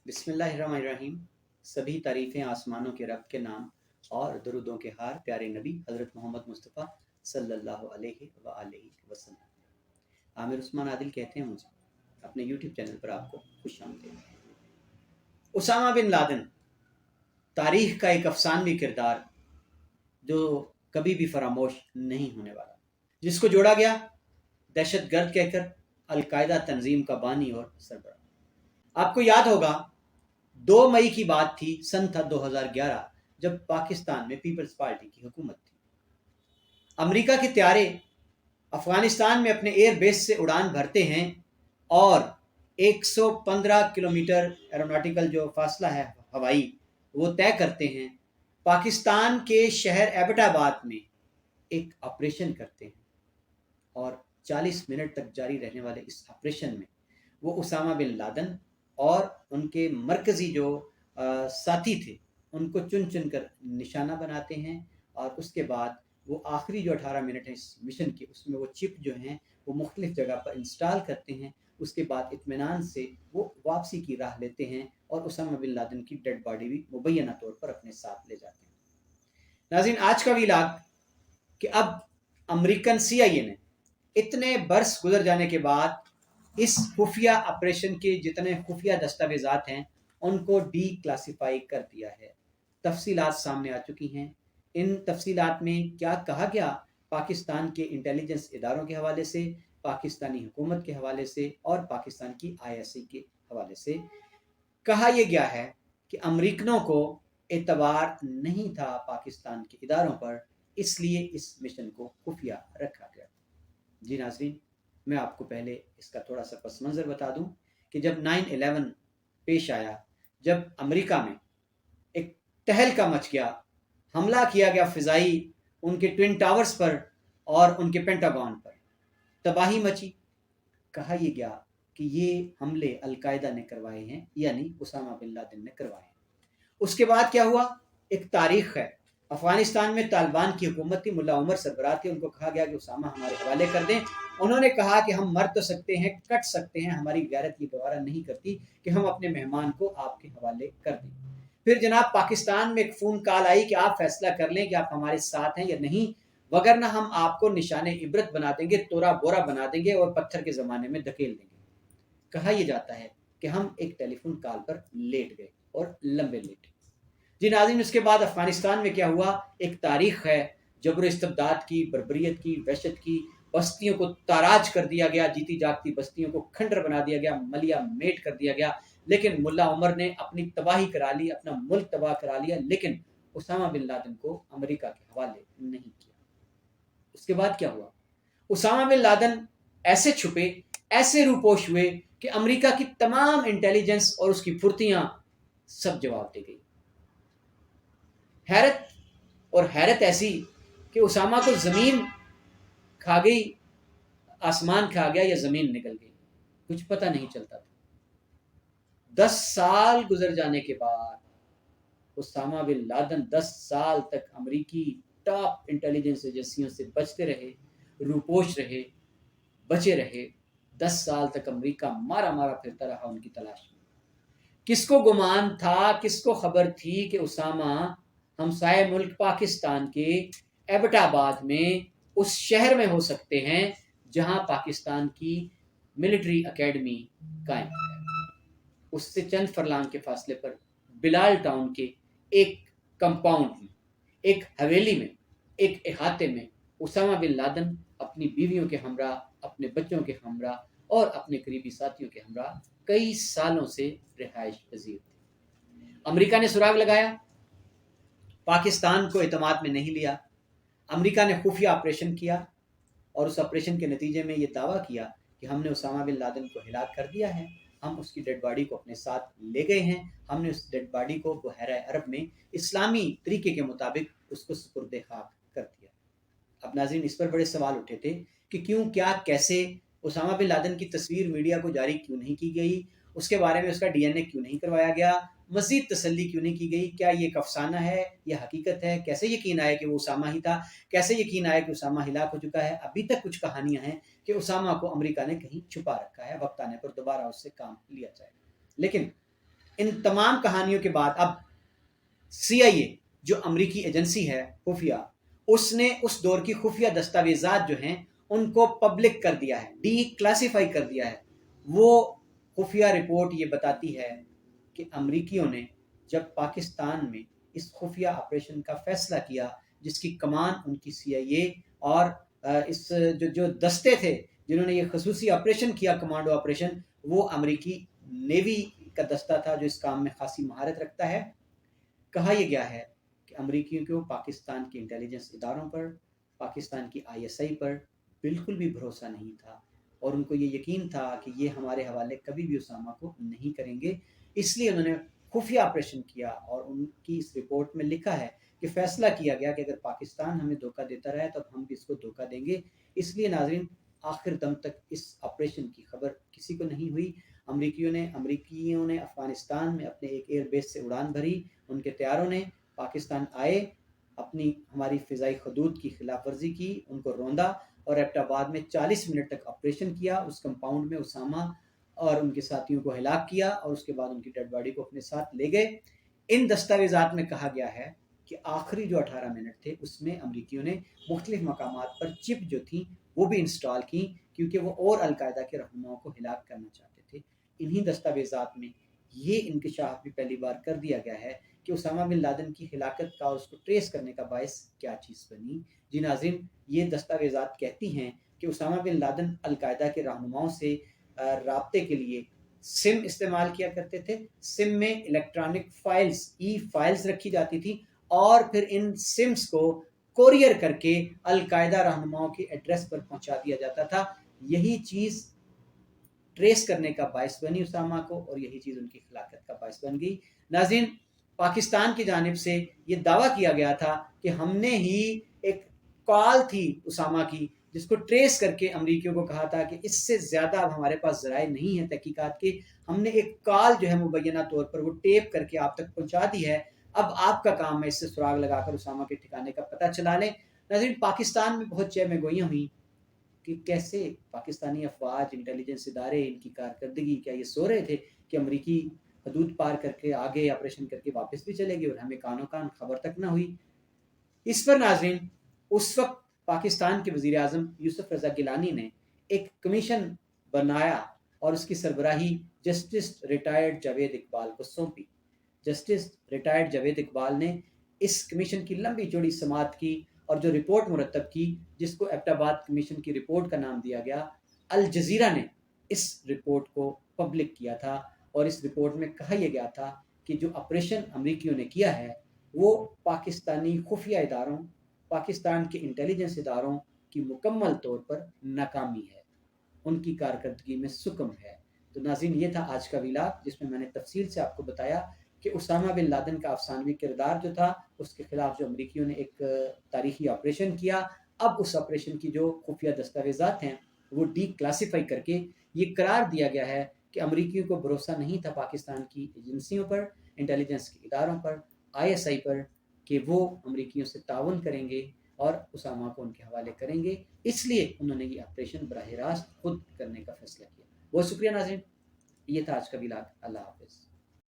बिस्मिल्लाहिर्रहमानिर्रहीम। सभी तारीफ़ें आसमानों के रब के नाम और दरूदों के हार प्यारे नबी हज़रत मोहम्मद मुस्तफ़ा सल्लल्लाहु अलैहि वसल्लम। आमिर उस्मान आदिल कहते हैं मुझे अपने यूट्यूब चैनल पर आपको खुशामदीद। उसामा बिन लादेन तारीख़ का एक अफसानवी किरदार जो कभी भी फरामोश नहीं होने वाला, जिसको जोड़ा गया दहशत गर्द कहकर अलकायदा तंजीम का बानी और सरबराह। आपको याद होगा 2 मई की बात थी, सन था 2011, जब पाकिस्तान में पीपल्स पार्टी की हुकूमत थी। अमेरिका के त्यारे अफगानिस्तान में अपने एयर बेस से उड़ान भरते हैं और 115 किलोमीटर एरोनॉटिकल जो फासला है हवाई, वो तय करते हैं। पाकिस्तान के शहर एबटाबाद में एक ऑपरेशन करते हैं और 40 मिनट तक जारी रहने वाले इस ऑपरेशन में वो उसामा बिन लादेन और उनके मरकज़ी जो साथी थे उनको चुन चुन कर निशाना बनाते हैं। और उसके बाद वो आखिरी जो 18 मिनट है इस मिशन के, उसमें वो चिप जो हैं वो मुख्तलिफ जगह पर इंस्टॉल करते हैं। उसके बाद इत्मीनान से वो वापसी की राह लेते हैं और उसामा बिन लादेन की डेड बॉडी भी मुबैना तौर पर अपने साथ ले जाते हैं। नाज़रीन, आज का व्लॉग कि अब अमेरिकन CIA ने इतने बरस गुजर जाने के बाद इस खुफिया ऑपरेशन के जितने खुफिया दस्तावेजात हैं उनको डी क्लासीफाई कर दिया है। तफसीलात सामने आ चुकी हैं। इन तफसीलात में क्या कहा गया पाकिस्तान के इंटेलिजेंस इदारों के हवाले से, पाकिस्तानी हुकूमत के हवाले से और पाकिस्तान की ISI के हवाले से, कहा यह गया है कि अमरीकनों को एतबार नहीं था पाकिस्तान के इदारों पर, इसलिए इस मिशन को खुफिया रखा गया। जी नाज़रीन, मैं आपको पहले इसका थोड़ा सा पस मंज़र बता दूं कि जब 9/11 पेश आया, जब अमेरिका में एक तहलका मच गया, हमला किया गया फ़िज़ाई उनके ट्विन टावर्स पर और उनके पेंटागन पर, तबाही मची। कहा यह गया कि ये हमले अलकायदा ने करवाए हैं, यानी उसामा बिन लादेन ने करवाए हैं। उसके बाद क्या हुआ, एक तारीख़ है। अफ़गानिस्तान में तालिबान की हुकूमत थी, मुल्ला उमर सरबराह थे। उनको कहा गया कि उसामा हमारे हवाले कर दें। उन्होंने कहा कि हम मर तो सकते हैं, कट सकते हैं, हमारी गैरत ये गवारा नहीं करती कि हम अपने मेहमान को आपके हवाले कर दें। फिर जनाब पाकिस्तान में एक फ़ोन कॉल आई कि आप फैसला कर लें कि आप हमारे साथ हैं या नहीं, वगरना हम आपको निशाने इबरत बना देंगे, तोरा बोरा बना देंगे और पत्थर के ज़माने में धकेल देंगे। कहा यह जाता है कि हम एक टेलीफोन कॉल पर लेट गए और लंबे लेटे। जी नाज़रीन, उसके बाद अफगानिस्तान में क्या हुआ, एक तारीख़ है जबर इस्तबदाद की, बर्बरियत की, वहशत की। बस्तियों को ताराज कर दिया गया, जीती जागती बस्तियों को खंडर बना दिया गया, मलिया मेट कर दिया गया। लेकिन मुल्ला उमर ने अपनी तबाही करा ली, अपना मुल्क तबाह करा लिया, लेकिन उसामा बिन लादेन को अमेरिका के हवाले नहीं किया। उसके बाद क्या हुआ, उसामा बिन लादेन ऐसे छुपे, ऐसे रूपोश हुए कि अमेरिका की तमाम इंटेलिजेंस और उसकी फुर्तियां सब जवाब दे गई। हैरत और हैरत ऐसी कि उसामा को ज़मीन खा गई, आसमान खा गया या ज़मीन निकल गई, कुछ पता नहीं चलता था। 10 साल गुजर जाने के बाद उसामा बिन लादेन 10 साल तक अमेरिकी टॉप इंटेलिजेंस एजेंसियों से बचते रहे, रूपोश रहे, बचे रहे। 10 साल तक अमेरिका मारा मारा फिरता रहा उनकी तलाश में। किसको गुमान था, किसको खबर थी कि उसामा हमसाये मुल्क पाकिस्तान के एबटाबाद में उस शहर में हो सकते हैं जहां पाकिस्तान की मिलिट्री एकेडमी कायम है। उससे चंद फरलांग के फासले पर बिलाल टाउन के एक कंपाउंड में, एक हवेली में, एक इहाते में उसामा बिन लादेन अपनी बीवियों के हमरा, अपने बच्चों के हमरा और अपने करीबी साथियों के हमरा कई सालों से रिहाइश पजीर थे। अमेरिका ने सुराग लगाया, पाकिस्तान को एतमाद में नहीं लिया। अमेरिका ने खुफिया ऑपरेशन किया और उस ऑपरेशन के नतीजे में ये दावा किया कि हमने उसामा बिन लादेन को हिलाक कर दिया है, हम उसकी डेड बॉडी को अपने साथ ले गए हैं, हमने उस डेड बॉडी को बहरा अरब में इस्लामी तरीके के मुताबिक उसको सुपुर्द खाक कर दिया। अब नाज़रीन, इस पर बड़े सवाल उठे थे कि क्यों, क्या, कैसे उसामा बिन लादेन की तस्वीर मीडिया को जारी क्यों नहीं की गई, उसके बारे में उसका DNA क्यों नहीं करवाया गया, मज़ीद तसल्ली क्यों नहीं की गई, क्या ये एक अफसाना है या हकीकत है, कैसे यकीन आया कि वो उसामा ही था, कैसे यकीन आया कि उसामा हिलाक हो चुका है। अभी तक कुछ कहानियां हैं कि उसामा को अमेरिका ने कहीं छुपा रखा है, वक्त आने पर दोबारा उससे काम लिया जाएगा। लेकिन ان تمام کہانیوں کے بعد اب CIA جو امریکی ایجنسی ہے خفیہ، اس نے اس دور کی خفیہ دستاویزات جو ہیں ان کو پبلک کر دیا ہے، ڈی کلاسیفائی کر دیا ہے۔ وہ خفیہ رپورٹ یہ بتاتی ہے کہ امریکیوں نے جب پاکستان میں اس خفیہ آپریشن کا فیصلہ کیا، جس کی کمان ان کی CIA اور اس جو دستے تھے جنہوں نے یہ خصوصی آپریشن کیا، کمانڈو آپریشن، وہ امریکی نیوی کا دستہ تھا جو اس کام میں خاصی مہارت رکھتا ہے۔ کہا یہ گیا ہے کہ امریکیوں کو پاکستان کے انٹیلیجنس اداروں پر، پاکستان کی ISI پر بالکل بھی بھروسہ نہیں تھا، اور ان کو یہ یقین تھا کہ یہ ہمارے حوالے کبھی بھی اسامہ کو نہیں کریں گے۔ اس لیے انہوں نے خفیہ آپریشن کیا، اور ان کی اس رپورٹ میں لکھا ہے کہ فیصلہ کیا گیا کہ اگر پاکستان ہمیں دھوکہ دیتا رہا تو اب ہم بھی اس کو دھوکہ دیں گے۔ اس لیے ناظرین، آخر دم تک اس آپریشن کی خبر کسی کو نہیں ہوئی۔ امریکیوں نے افغانستان میں اپنے ایک ایئر بیس سے اڑان بھری، ان کے طیاروں نے پاکستان آئے، ہماری فضائی حدود کی خلاف ورزی کی، ان کو روندا، اور ایبٹ آباد میں 40 منٹ تک آپریشن کیا۔ اس کمپاؤنڈ میں اسامہ اور ان کے ساتھیوں کو ہلاک کیا، اور اس کے بعد ان کی ڈیڈ باڈی کو اپنے ساتھ لے گئے۔ ان دستاویزات میں کہا گیا ہے کہ آخری جو 18 منٹ تھے اس میں امریکیوں نے مختلف مقامات پر چپ جو تھیں وہ بھی انسٹال کی، کیونکہ وہ اور القاعدہ کے رہنماؤں کو ہلاک کرنا چاہتے تھے۔ انہی دستاویزات میں یہ انکشاف بھی پہلی بار کر دیا گیا ہے کہ اسامہ بن لادن کی ہلاکت کا اور اس کو ٹریس کرنے کا باعث کیا چیز بنی۔ جی ناظرین، یہ دستاویزات کہتی ہیں کہ اسامہ بن لادن القاعدہ کے رہنماؤں سے رابطے کے لیے سم استعمال کیا کرتے تھے۔ سم میں الیکٹرانک فائلز، فائلز رکھی جاتی تھی، اور پھر ان سمز کو کوریئر کر کے القاعدہ رہنماؤں کے ایڈریس پر پہنچا دیا جاتا تھا۔ یہی چیز ٹریس کرنے کا باعث بنی اسامہ کو، اور یہی چیز ان کی ہلاکت کا باعث بن گئی۔ ناظرین، پاکستان کی جانب سے یہ دعویٰ کیا گیا تھا کہ ہم نے ہی ایک کال تھی اسامہ کی، جس کو ٹریس کر کے امریکیوں کو کہا تھا کہ اس سے زیادہ اب ہمارے پاس ذرائع نہیں ہیں تحقیقات کے، ہم نے ایک کال جو ہے مبینہ طور پر وہ ٹیپ کر کے آپ تک پہنچا دی ہے، اب آپ کا کام ہے اس سے سراغ لگا کر اسامہ کے ٹھکانے کا پتہ چلا لیں۔ ناظرین، پاکستان میں بہت چہ میں گوئیاں ہوئیں کہ کیسے پاکستانی افواج، انٹیلیجنس ادارے، ان کی کارکردگی، کیا یہ سو رہے تھے کہ امریکی حدود پار کر کے آگے آپریشن کر کے واپس بھی چلے گئے اور ہمیں کانوں کان خبر تک نہ ہوئی۔ اس پر ناظرین، اس وقت پاکستان کے وزیر اعظم یوسف رضا گیلانی نے ایک کمیشن بنایا اور اس کی سربراہی جسٹس ریٹائرڈ جاوید اقبال کو سونپی۔ جسٹس ریٹائرڈ جاوید اقبال نے اس کمیشن کی لمبی چوڑی سماعت کی، اور جو رپورٹ مرتب کی، جس کو ایبٹ آباد کمیشن کی رپورٹ کا نام دیا گیا، الجزیرہ نے اس رپورٹ کو پبلک کیا تھا، اور اس رپورٹ میں کہا یہ گیا تھا کہ جو آپریشن امریکیوں نے کیا ہے وہ پاکستانی خفیہ اداروں، پاکستان کے انٹیلیجنس اداروں کی مکمل طور پر ناکامی ہے، ان کی کارکردگی میں سکم ہے۔ تو ناظرین، یہ تھا آج کا ویلاگ، جس میں میں نے تفصیل سے آپ کو بتایا کہ اسامہ بن لادن کا افسانوی کردار جو تھا، اس کے خلاف جو امریکیوں نے ایک تاریخی آپریشن کیا، اب اس آپریشن کی جو خفیہ دستاویزات ہیں وہ ڈی کلاسیفائی کر کے یہ قرار دیا گیا ہے کہ امریکیوں کو بھروسہ نہیں تھا پاکستان کی ایجنسیوں پر، انٹیلیجنس کے اداروں پر، ISI پر، کہ وہ امریکیوں سے تعاون کریں گے اور اسامہ کو ان کے حوالے کریں گے۔ اس لیے انہوں نے یہ آپریشن براہ راست خود کرنے کا فیصلہ کیا۔ بہت شکریہ ناظرین، یہ تھا آج کا ویلاگ۔ اللہ حافظ۔